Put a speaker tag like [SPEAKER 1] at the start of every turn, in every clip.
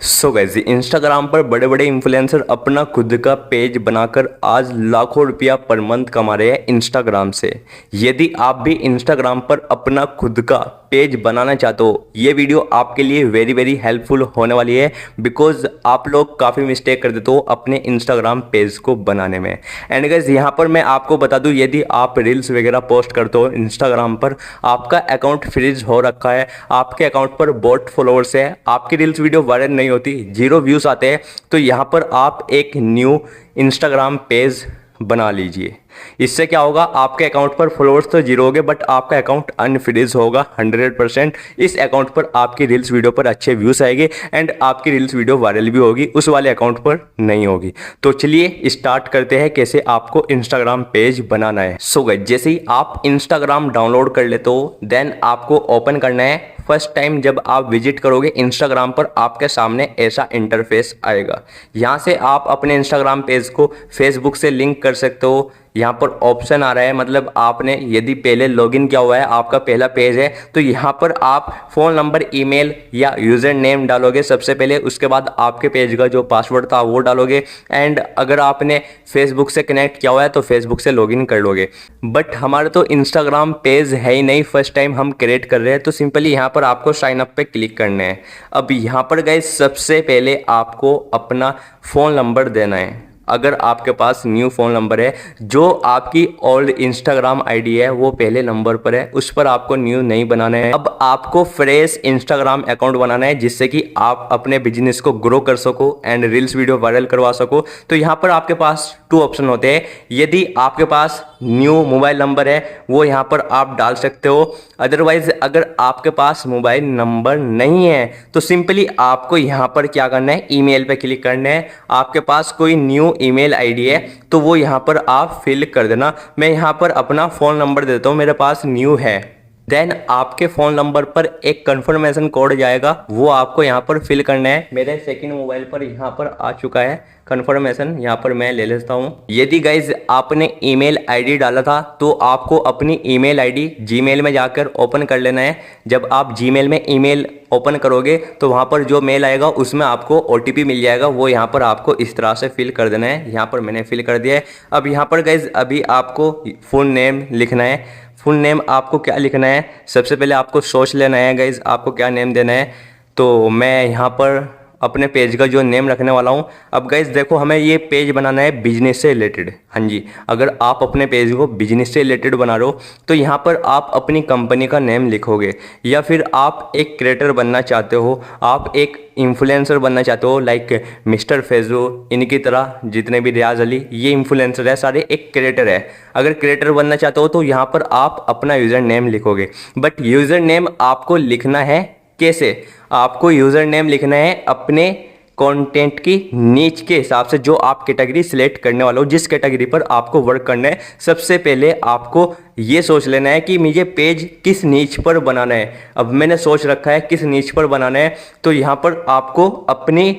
[SPEAKER 1] So guys, Instagram पर बड़े बड़े इन्फ्लुएंसर अपना खुद का पेज बनाकर आज लाखों रुपया पर मंथ कमा रहे हैं इंस्टाग्राम से। यदि आप भी इंस्टाग्राम पर अपना खुद का पेज बनाना चाहते हो, ये वीडियो आपके लिए वेरी वेरी हेल्पफुल होने वाली है। बिकॉज आप लोग काफ़ी मिस्टेक कर देते हो अपने इंस्टाग्राम पेज को बनाने में। एंड गाइस, यहाँ पर मैं आपको बता दूँ, यदि आप रील्स वगैरह पोस्ट करते हो इंस्टाग्राम पर, आपका अकाउंट फ्रीज हो रखा है, आपके अकाउंट पर बॉट फॉलोअर्स है, आपकी रील्स वीडियो वायरल नहीं होती, 0 व्यूज आते हैं, तो यहाँ पर आप एक न्यू इंस्टाग्राम पेज बना लीजिए। इससे क्या होगा, आपके अकाउंट पर फॉलोअर्स तो 0 हो गए, बट आपका अकाउंट अनफ्रीज होगा 100%। इस अकाउंट पर आपकी रील्स वीडियो पर अच्छे व्यूज आएंगे एंड आपकी रील्स वीडियो वायरल भी होगी, उस वाले अकाउंट पर नहीं होगी। तो चलिए स्टार्ट करते हैं कैसे आपको इंस्टाग्राम पेज बनाना है। सो गाइस, जैसे ही आप इंस्टाग्राम डाउनलोड कर लेते हो, देन आपको ओपन करना है। फर्स्ट टाइम जब आप विजिट करोगे इंस्टाग्राम पर, आपके सामने ऐसा इंटरफेस आएगा। यहाँ से आप अपने इंस्टाग्राम पेज को फेसबुक से लिंक कर सकते हो। यहाँ पर ऑप्शन आ रहा है, मतलब आपने यदि पहले लॉगिन किया हुआ है, आपका पहला पेज है, तो यहाँ पर आप फ़ोन नंबर, ईमेल या यूज़र नेम डालोगे सबसे पहले। उसके बाद आपके पेज का जो पासवर्ड था वो डालोगे। एंड अगर आपने फेसबुक से कनेक्ट किया हुआ है तो फेसबुक से लॉगिन कर लोगे। बट हमारा तो इंस्टाग्राम पेज है ही नहीं, फर्स्ट टाइम हम क्रिएट कर रहे हैं, तो सिंपली यहाँ पर आपको साइन अप पे क्लिक करना है। अब यहाँ पर गाइस, सबसे पहले आपको अपना फ़ोन नंबर देना है। अगर आपके पास न्यू फ़ोन नंबर है, जो आपकी ओल्ड इंस्टाग्राम आईडी है वो पहले नंबर पर है, उस पर आपको न्यू नहीं बनाना है। अब आपको फ्रेश इंस्टाग्राम अकाउंट बनाना है, जिससे कि आप अपने बिजनेस को ग्रो कर सको एंड रील्स वीडियो वायरल करवा सको। तो यहाँ पर आपके पास 2 ऑप्शन होते हैं। यदि आपके पास न्यू मोबाइल नंबर है, वो यहाँ पर आप डाल सकते हो। अदरवाइज अगर आपके पास मोबाइल नंबर नहीं है, तो सिंपली आपको यहाँ पर क्या करना है, ईमेल पे क्लिक करना है। आपके पास कोई न्यू ईमेल आईडी है तो वो यहाँ पर आप फिल कर देना। मैं यहाँ पर अपना फ़ोन नंबर देता हूँ, मेरे पास न्यू है। देन आपके फ़ोन नंबर पर एक कंफर्मेशन कोड जाएगा, वो आपको यहाँ पर फिल करना है। मेरे सेकंड मोबाइल पर यहाँ पर आ चुका है कंफर्मेशन, यहाँ पर मैं ले लेता हूँ। यदि गाइज आपने ईमेल आईडी डाला था, तो आपको अपनी ईमेल आईडी जीमेल में जाकर ओपन कर लेना है। जब आप जीमेल में ईमेल ओपन करोगे तो वहाँ पर जो मेल आएगा उसमें आपको OTP मिल जाएगा, वो यहाँ पर आपको इस तरह से फिल कर देना है। यहाँ पर मैंने फिल कर दिया है। अब यहाँ पर गाइज अभी आपको फुल नेम लिखना है। फुल नेम आपको क्या लिखना है, सबसे पहले आपको सोच लेना है गाइज आपको क्या नेम देना है। तो मैं यहाँ पर अपने पेज का जो नेम रखने वाला हूँ। अब गाइज देखो, हमें ये पेज बनाना है बिजनेस से रिलेटेड। हाँ जी, अगर आप अपने पेज को बिजनेस से रिलेटेड बना रहे हो तो यहाँ पर आप अपनी कंपनी का नेम लिखोगे, या फिर आप एक क्रिएटर बनना चाहते हो, आप एक इन्फ्लुएंसर बनना चाहते हो, लाइक मिस्टर फैजू, इनकी तरह जितने भी रियाज अली, ये इन्फ्लुएंसर है सारे, एक क्रिएटर है। अगर क्रिएटर बनना चाहते हो तो यहाँ पर आप अपना यूज़र नेम लिखोगे। बट यूज़र नेम आपको लिखना है कैसे, आपको यूज़र नेम लिखना है अपने कंटेंट की नीच के हिसाब से, जो आप कैटेगरी सिलेक्ट करने वाले हो, जिस कैटेगरी पर आपको वर्क करना है। सबसे पहले आपको ये सोच लेना है कि मुझे पेज किस नीच पर बनाना है। अब मैंने सोच रखा है किस नीच पर बनाना है, तो यहाँ पर आपको अपनी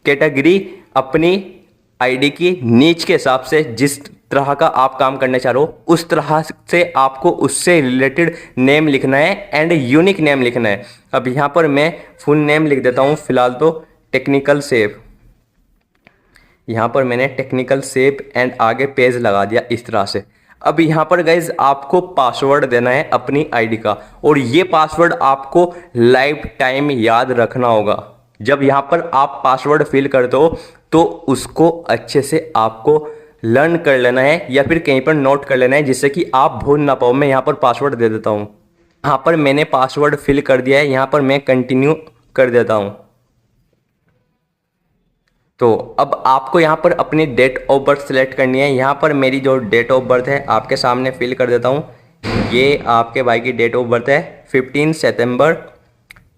[SPEAKER 1] कैटेगरी, अपनी आईडी की नीच के हिसाब से, जिस तरह का आप काम करना चाह रहे हो उस तरह से आपको उससे रिलेटेड नेम लिखना है एंड यूनिक नेम लिखना है। अब यहाँ पर मैं फुल नेम लिख देता हूँ फिलहाल तो, टेक्निकल सेव। यहाँ पर मैंने टेक्निकल सेव एंड आगे पेज लगा दिया इस तरह से। अब यहाँ पर गाइज आपको पासवर्ड देना है अपनी आईडी का, और ये पासवर्ड आपको लाइफ टाइम याद रखना होगा। जब यहाँ पर आप पासवर्ड फिल करते हो तो उसको अच्छे से आपको लर्न कर लेना है, या फिर कहीं पर नोट कर लेना है, जिससे कि आप भूल ना पाओ। मैं यहाँ पर पासवर्ड दे देता हूँ। यहाँ पर मैंने पासवर्ड फिल कर दिया है, यहाँ पर मैं कंटिन्यू कर देता हूँ। तो अब आपको यहाँ पर अपनी डेट ऑफ बर्थ सेलेक्ट करनी है। यहाँ पर मेरी जो डेट ऑफ बर्थ है आपके सामने फिल कर देता हूँ। ये आपके भाई की डेट ऑफ बर्थ है 15 सितंबर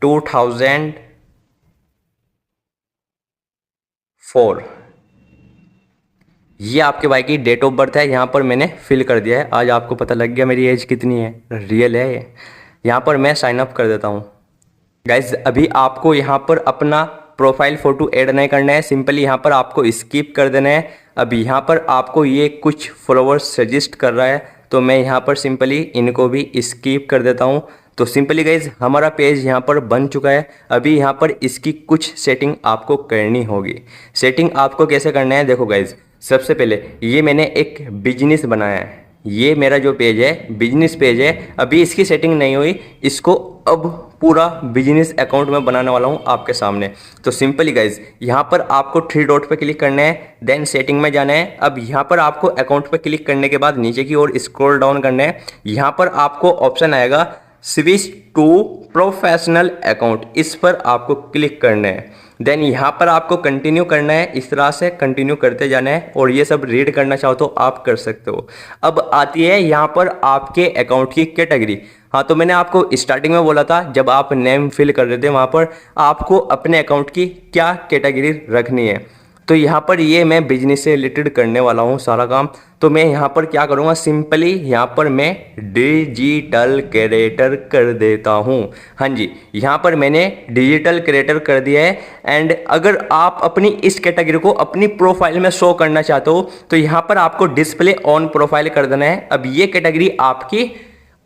[SPEAKER 1] 2004। ये आपके भाई की डेट ऑफ बर्थ है, यहाँ पर मैंने फिल कर दिया है। आज आपको पता लग गया मेरी एज कितनी है, रियल है ये। यहाँ पर मैं साइन अप कर देता हूँ। गाइज अभी आपको यहाँ पर अपना प्रोफाइल फ़ोटो ऐड नहीं करना है, सिंपली यहाँ पर आपको स्किप कर देना है। अब यहाँ पर आपको ये कुछ फॉलोअर्स सजेस्ट कर रहा है, तो मैं यहाँ पर सिंपली इनको भी स्किप कर देता हूँ। तो सिंपली गाइज हमारा पेज यहाँ पर बन चुका है। अभी यहाँ पर इसकी कुछ सेटिंग आपको करनी होगी। सेटिंग आपको कैसे करना है, देखो गाइज, सबसे पहले ये मैंने एक बिजनेस बनाया है, ये मेरा जो पेज है बिजनेस पेज है। अभी इसकी सेटिंग नहीं हुई, इसको अब पूरा बिजनेस अकाउंट में बनाने वाला हूँ आपके सामने। तो सिंपली गाइज यहाँ पर आपको 3 डॉट पे क्लिक करना है, देन सेटिंग में जाना है। अब यहाँ पर आपको अकाउंट पे क्लिक करने के बाद नीचे की ओर स्क्रॉल डाउन करना है। यहाँ पर आपको ऑप्शन आएगा स्विच टू प्रोफेशनल अकाउंट, इस पर आपको क्लिक करना है। देन यहाँ पर आपको कंटिन्यू करना है, इस तरह से कंटिन्यू करते जाना है और ये सब रीड करना चाहो तो आप कर सकते हो। अब आती है यहाँ पर आपके अकाउंट की कैटेगरी। हाँ, तो मैंने आपको स्टार्टिंग में बोला था जब आप नेम फिल कर रहे थे वहाँ पर आपको अपने अकाउंट की क्या कैटेगरी रखनी है। तो यहाँ पर ये मैं बिजनेस से रिलेटेड करने वाला हूँ सारा काम। तो मैं यहाँ पर क्या करूँगा, सिंपली यहाँ पर मैं डिजिटल क्रिएटर कर देता हूँ। हाँ जी, यहाँ पर मैंने डिजिटल क्रिएटर कर दिया है। एंड अगर आप अपनी इस कैटेगरी को अपनी प्रोफाइल में शो करना चाहते हो तो यहाँ पर आपको डिस्प्ले ऑन प्रोफाइल कर देना है। अब ये कैटेगरी आपकी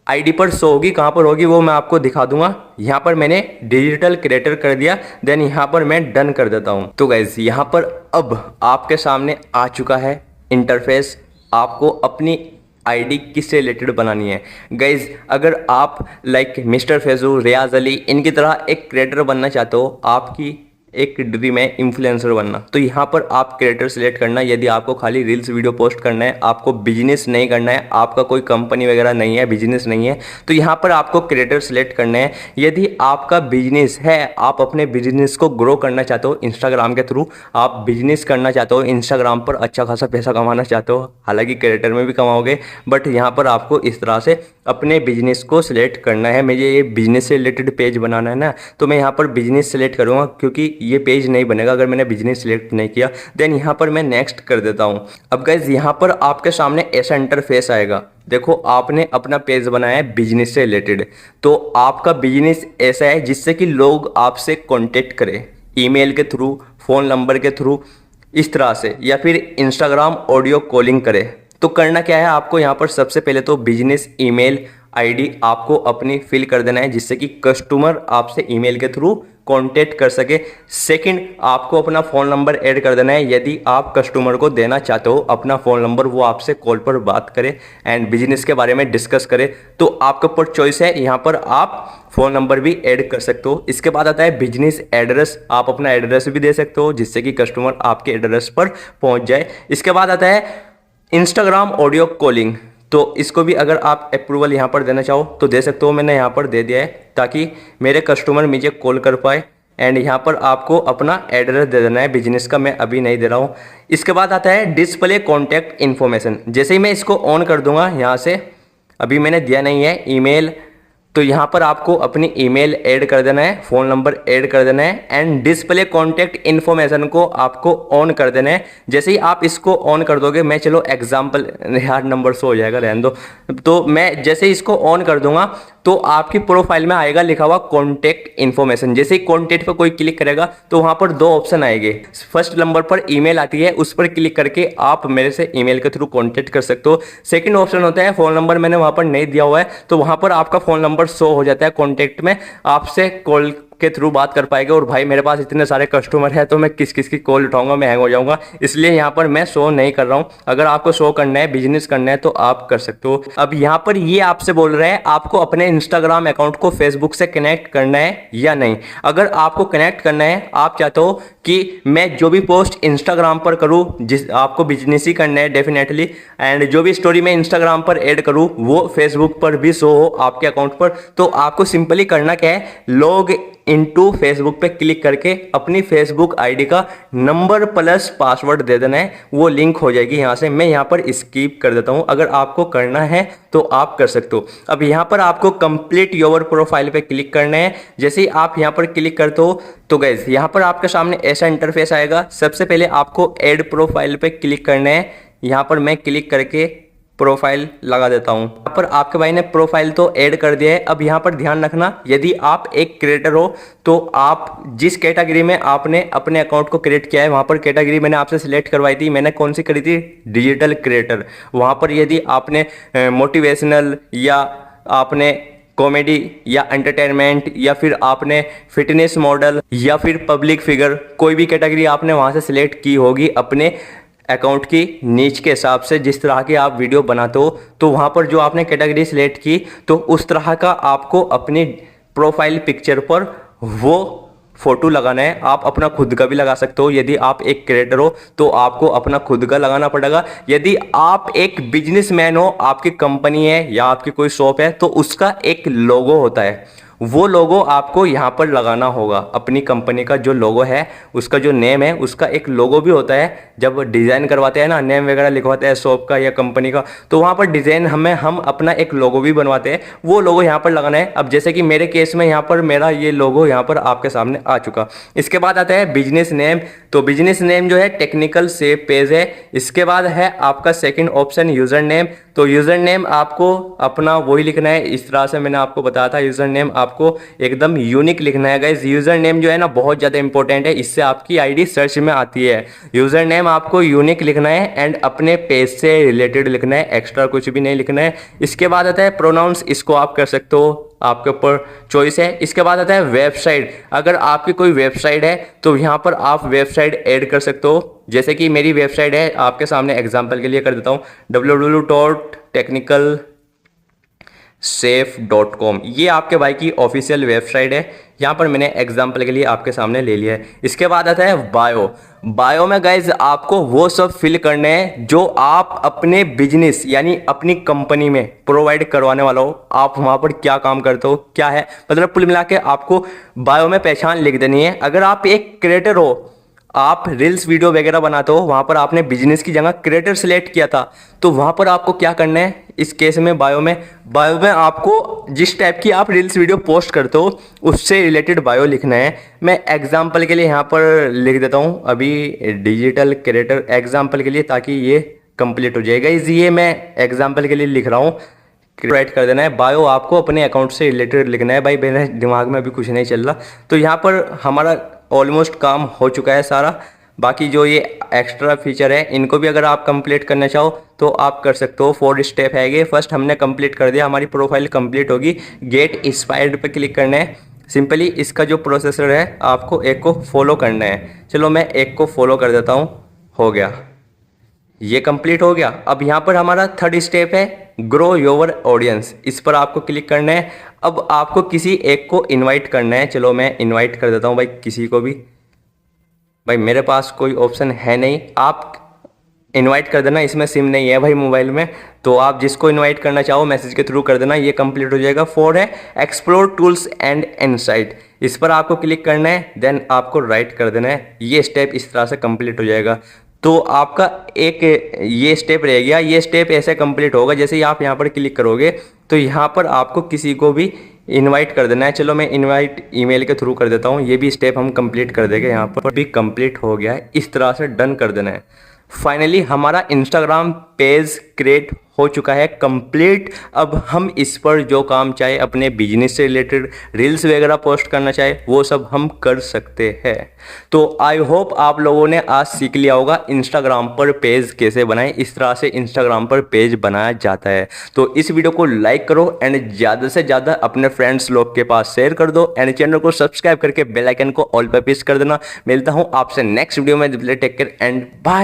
[SPEAKER 1] आईडी पर शो होगी, कहाँ पर होगी वो मैं आपको दिखा दूंगा। यहाँ पर मैंने डिजिटल क्रिएटर कर दिया, देन यहाँ पर मैं डन कर देता हूँ। तो गाइज यहाँ पर अब आपके सामने आ चुका है इंटरफेस। आपको अपनी आईडी किससे रिलेटेड बनानी है। गाइज अगर आप लाइक मिस्टर फैजू, रियाज अली इनकी तरह एक क्रिएटर बनना चाहते हो, आपकी एक ड्रीम है इन्फ्लुएंसर बनना, तो यहाँ पर आप क्रिएटर सिलेक्ट करना। यदि आपको खाली रील्स वीडियो पोस्ट करना है, आपको बिजनेस नहीं करना है, आपका कोई कंपनी वगैरह नहीं है, बिजनेस नहीं है, तो यहाँ पर आपको क्रिएटर सिलेक्ट करना है। यदि आपका बिजनेस है, आप अपने बिजनेस को ग्रो करना चाहते हो इंस्टाग्राम के थ्रू, आप बिजनेस करना चाहते हो इंस्टाग्राम पर, अच्छा खासा पैसा कमाना चाहते हो, हालांकि क्रिएटर में भी कमाओगे, बट यहाँ पर आपको इस तरह से अपने बिजनेस को सिलेक्ट करना है। मुझे ये बिजनेस से रिलेटेड पेज बनाना है ना, तो मैं यहाँ पर बिजनेस सेलेक्ट करूँगा क्योंकि ये पेज नहीं बनेगा अगर मैंने बिजनेस सिलेक्ट नहीं किया। देन यहाँ पर मैं नेक्स्ट कर देता हूँ। अब गाइज यहाँ पर आपके सामने ऐसा इंटरफेस आएगा। देखो आपने अपना पेज बनाया है बिजनेस से रिलेटेड, तो आपका बिजनेस ऐसा है जिससे कि लोग आपसे कॉन्टेक्ट करें ईमेल के थ्रू, फ़ोन नंबर के थ्रू, इस तरह से, या फिर इंस्टाग्राम ऑडियो कॉलिंग करे। तो करना क्या है आपको, यहाँ पर सबसे पहले तो बिजनेस ईमेल आईडी आपको अपनी फिल कर देना है जिससे कि कस्टमर आपसे ईमेल के थ्रू कांटेक्ट कर सके। सेकंड, आपको अपना फ़ोन नंबर ऐड कर देना है। यदि आप कस्टमर को देना चाहते हो अपना फ़ोन नंबर, वो आपसे कॉल पर बात करे एंड बिजनेस के बारे में डिस्कस करे, तो आपके ऊपर चॉइस है, यहाँ पर आप फ़ोन नंबर भी ऐड कर सकते हो। इसके बाद आता है बिजनेस एड्रेस, आप अपना एड्रेस भी दे सकते हो जिससे कि कस्टमर आपके एड्रेस पर पहुँच जाए। इसके बाद आता है इंस्टाग्राम ऑडियो कॉलिंग, तो इसको भी अगर आप अप्रूवल यहाँ पर देना चाहो तो दे सकते हो। मैंने यहाँ पर दे दिया है ताकि मेरे कस्टमर मुझे कॉल कर पाए। एंड यहाँ पर आपको अपना एड्रेस दे देना है बिजनेस का, मैं अभी नहीं दे रहा हूँ। इसके बाद आता है डिस्प्ले कॉन्टैक्ट इन्फॉर्मेशन। जैसे ही मैं इसको ऑन कर दूंगा यहाँ से, अभी मैंने दिया नहीं है ईमेल, तो यहाँ पर आपको अपनी ईमेल ऐड कर देना है, फ़ोन नंबर ऐड कर देना है एंड डिस्प्ले कॉन्टैक्ट इन्फॉर्मेशन को आपको ऑन कर देना है। जैसे ही आप इसको ऑन कर दोगे, मैं चलो एग्जांपल, यार नंबर शो हो जाएगा, रहने दो, तो मैं जैसे ही इसको ऑन कर दूंगा तो आपकी प्रोफाइल में आएगा लिखा हुआ कॉन्टैक्ट इन्फॉर्मेशन। जैसे ही कॉन्टैक्ट पर कोई क्लिक करेगा तो वहाँ पर 2 ऑप्शन आएंगे। फर्स्ट नंबर पर ईमेल आती है, उस पर क्लिक करके आप मेरे से ईमेल के थ्रू कॉन्टैक्ट कर सकते हो। सेकंड ऑप्शन होता है फ़ोन नंबर, मैंने वहाँ पर नहीं दिया हुआ है, तो वहाँ पर आपका फ़ोन नंबर शो हो जाता है कॉन्टैक्ट में, आपसे कॉल के थ्रू बात कर पाएंगे। और भाई मेरे पास इतने सारे कस्टमर हैं तो मैं किस किस की कॉल उठाऊंगा, मैं हैंग हो जाऊंगा, इसलिए यहाँ पर मैं शो नहीं कर रहा हूँ। अगर आपको शो करना है, बिजनेस करना है तो आप कर सकते हो। अब यहाँ पर ये आपसे बोल रहे हैं आपको अपने इंस्टाग्राम अकाउंट को फेसबुक से कनेक्ट करना है या नहीं। अगर आपको कनेक्ट करना है, आप चाहते हो कि मैं जो भी पोस्ट इंस्टाग्राम पर करूँ, जिस आपको बिजनेस ही करना है डेफिनेटली, एंड जो भी स्टोरी मैं इंस्टाग्राम पर ऐड करूँ वो फेसबुक पर भी शो हो आपके अकाउंट पर, तो आपको सिंपली करना क्या है, लॉग इनटू फेसबुक पे क्लिक करके अपनी फेसबुक आईडी का नंबर प्लस पासवर्ड दे देना है, वो लिंक हो जाएगी यहाँ से। मैं यहाँ पर स्किप कर देता हूँ, अगर आपको करना है तो आप कर सकते हो। अब यहाँ पर आपको कंप्लीट योर प्रोफाइल पे क्लिक करना है। जैसे ही आप यहाँ पर क्लिक करते हो तो गाइस यहाँ पर आपके सामने ऐसा इंटरफेस आएगा। सबसे पहले आपको ऐड प्रोफाइल पे क्लिक करना है। यहाँ पर मैं क्लिक करके प्रोफाइल लगा देता हूं। यहाँ पर आपके भाई ने प्रोफाइल तो ऐड कर दिया है। अब यहाँ पर ध्यान रखना, यदि आप एक क्रिएटर हो तो आप जिस कैटेगरी में आपने अपने अकाउंट को क्रिएट किया है, वहाँ पर कैटेगरी मैंने आपसे सिलेक्ट करवाई थी, मैंने कौन सी करी थी, डिजिटल क्रिएटर। वहाँ पर यदि आपने मोटिवेशनल या आपने कॉमेडी या एंटरटेनमेंट या फिर आपने फिटनेस मॉडल या फिर पब्लिक फिगर, कोई भी कैटेगरी आपने वहाँ से सिलेक्ट की होगी अपने अकाउंट की नीच के हिसाब से। जिस तरह की आप वीडियो बनाते हो तो वहाँ पर जो आपने कैटेगरी सिलेक्ट की तो उस तरह का आपको अपनी प्रोफाइल पिक्चर पर वो फोटो लगाना है। आप अपना खुद का भी लगा सकते हो। यदि आप एक क्रिएटर हो तो आपको अपना खुद का लगाना पड़ेगा। यदि आप एक बिजनेसमैन हो, आपकी कंपनी है या आपकी कोई शॉप है, तो उसका एक लोगो होता है, वो लोगो आपको यहाँ पर लगाना होगा। अपनी कंपनी का जो लोगो है, उसका जो नेम है, उसका एक लोगो भी होता है। जब डिज़ाइन करवाते हैं ना, नेम वगैरह लिखवाते हैं शॉप का या कंपनी का, तो वहाँ पर डिज़ाइन हम अपना एक लोगो भी बनवाते हैं, वो लोगो यहाँ पर लगाना है। अब जैसे कि मेरे केस में यहाँ पर मेरा ये लोगो यहाँ पर आपके सामने आ चुका। इसके बाद आता है बिजनेस नेम। तो बिजनेस नेम जो है टेक्निकल सेव पेज है। इसके बाद है आपका सेकंड ऑप्शन यूज़र नेम। तो यूज़र नेम आपको अपना वही लिखना है, इस तरह से मैंने आपको बताया था। यूज़र नेम आपको एकदम यूनिक लिखना है गाइस। यूज़र नेम जो है ना बहुत ज़्यादा इंपॉर्टेंट है, इससे आपकी आईडी सर्च में आती है। यूज़र नेम आपको यूनिक लिखना है एंड अपने पेज से रिलेटेड लिखना है, एक्स्ट्रा कुछ भी नहीं लिखना है। इसके बाद आता है प्रोनाउंस, इसको आप कर सकते हो, आपके ऊपर चॉइस है। इसके बाद आता है वेबसाइट। अगर आपकी कोई वेबसाइट है तो यहाँ पर आप वेबसाइट ऐड कर सकते हो। जैसे कि मेरी वेबसाइट है, आपके सामने एग्जांपल के लिए कर देता हूँ, www.technicalsafe.com। ये आपके भाई की ऑफिशियल वेबसाइट है। यहाँ पर मैंने एग्जांपल के लिए आपके सामने ले लिया है। इसके बाद आता है बायो। बायो में गाइज आपको वो सब फिल करने हैं जो आप अपने बिजनेस यानी अपनी कंपनी में प्रोवाइड करवाने वाला हो। आप वहाँ पर क्या काम करते हो, क्या है, मतलब कुल मिला के आपको बायो में पहचान लिख देनी है। अगर आप एक क्रिएटर हो, आप रील्स वीडियो वगैरह बनाते हो, वहाँ पर आपने बिजनेस की जगह क्रिएटर सिलेक्ट किया था, तो वहाँ पर आपको क्या करना है इस केस में बायो में आपको जिस टाइप की आप रील्स वीडियो पोस्ट करते हो उससे रिलेटेड बायो लिखना है। मैं एग्जांपल के लिए यहाँ पर लिख देता हूँ अभी डिजिटल क्रिएटर एग्जांपल के लिए, ताकि ये कंप्लीट हो जाएगा। ये मैं एग्जांपल के लिए लिख रहा हूँ, राइट कर देना है। बायो आपको अपने अकाउंट से रिलेटेड लिखना है। भाई मेरे दिमाग में अभी कुछ नहीं चल रहा। तो यहाँ पर हमारा ऑलमोस्ट काम हो चुका है सारा। बाकी जो ये एक्स्ट्रा फीचर है इनको भी अगर आप कंप्लीट करना चाहो तो आप कर सकते हो। 4 स्टेप है ये। फर्स्ट हमने कंप्लीट कर दिया, हमारी प्रोफाइल कंप्लीट होगी। गेट एक्सपायर्ड पे क्लिक करना है। सिंपली इसका जो प्रोसेसर है आपको एक को फॉलो करना है। चलो मैं एक को फॉलो कर देता हूँ, हो गया, ये कंप्लीट हो गया। अब यहाँ पर हमारा थर्ड स्टेप है ग्रो योर ऑडियंस। इस पर आपको क्लिक करना है। अब आपको किसी एक को इनवाइट करना है। चलो मैं इनवाइट कर देता हूँ भाई किसी को भी। भाई मेरे पास कोई ऑप्शन है नहीं, आप इनवाइट कर देना। इसमें सिम नहीं है भाई मोबाइल में, तो आप जिसको इनवाइट करना चाहो मैसेज के थ्रू कर देना। ये कंप्लीट हो जाएगा। 4 है एक्सप्लोर टूल्स एंड इनसाइट। इस पर आपको क्लिक करना है, देन आपको राइट कर देना है। ये स्टेप इस तरह से कंप्लीट हो जाएगा। तो आपका एक ये स्टेप रह गया। ये स्टेप ऐसे कंप्लीट होगा, जैसे ही आप यहाँ पर क्लिक करोगे तो यहाँ पर आपको किसी को भी इनवाइट कर देना है। चलो मैं इनवाइट ईमेल के थ्रू कर देता हूँ। ये भी स्टेप हम कंप्लीट कर देंगे। यहाँ पर भी कंप्लीट हो गया है। इस तरह से डन कर देना है। फाइनली हमारा इंस्टाग्राम पेज क्रिएट हो चुका है कंप्लीट। अब हम इस पर जो काम चाहे अपने बिजनेस से रिलेटेड रील्स वगैरह पोस्ट करना चाहे वो सब हम कर सकते हैं। तो आई होप आप लोगों ने आज सीख लिया होगा इंस्टाग्राम पर पेज कैसे बनाएं। इस तरह से इंस्टाग्राम पर पेज बनाया जाता है। तो इस वीडियो को लाइक करो एंड ज़्यादा से ज़्यादा अपने फ्रेंड्स लोग के पास शेयर कर दो एंड चैनल को सब्सक्राइब करके बेल आइकन को ऑल पर प्रेस कर देना। मिलता हूँ आपसे नेक्स्ट वीडियो में। Take care and bye.